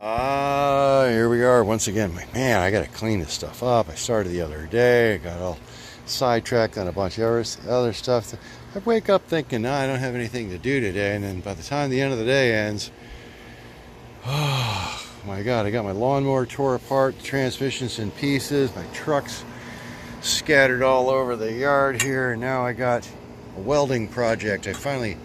Here we are once again. Man, I gotta clean this stuff up. I started the other day. I got all sidetracked on a bunch of other stuff. I wake up thinking, no, I don't have anything to do today, and then by the time the end of the day ends, oh my God, I got my lawnmower tore apart, the transmission's in pieces, my truck's scattered all over the yard here, and now I got a welding project. I finally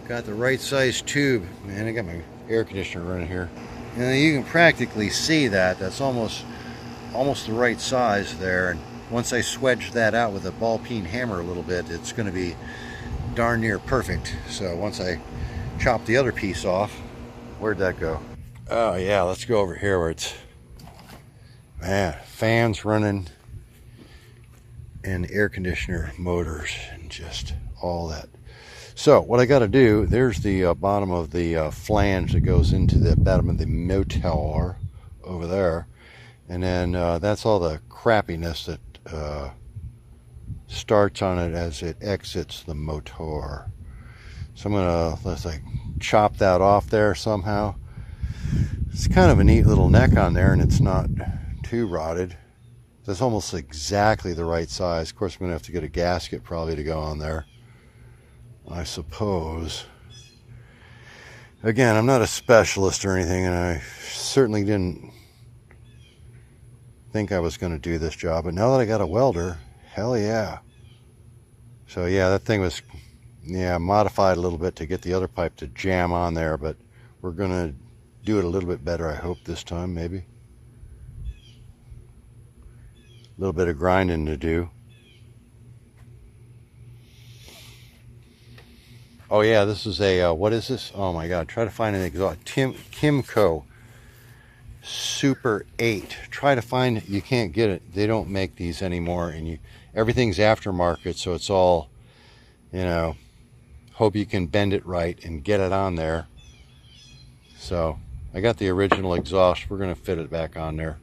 got the right size tube. Man, I got my air conditioner running here. And you can practically see that. That's almost the right size there. And once I swedge that out with a ball peen hammer a little bit, it's going to be darn near perfect. So once I chop the other piece off, where'd that go? Oh yeah, let's go over here where it's, man, fans running and air conditioner motors and just all that. So what I got to do, there's the bottom of the flange that goes into the bottom of the motor over there, and then that's all the crappiness that starts on it as it exits the motor. So I'm gonna, let's like chop that off there somehow. It's kind of a neat little neck on there, and it's not too rotted. That's almost exactly the right size. Of course, I'm gonna have to get a gasket probably to go on there, I suppose. Again, I'm not a specialist or anything, and I certainly didn't think I was going to do this job, but now that I got a welder, hell yeah. So yeah, that thing was, yeah, modified a little bit to get the other pipe to jam on there, but we're going to do it a little bit better, I hope, this time, maybe. A little bit of grinding to do. Oh yeah, this is a, what is this? Oh my God, try to find an exhaust. Kymco Super 8. Try to find, you can't get it. They don't make these anymore, and everything's aftermarket, so it's all, you know, hope you can bend it right and get it on there. So I got the original exhaust. We're going to fit it back on there.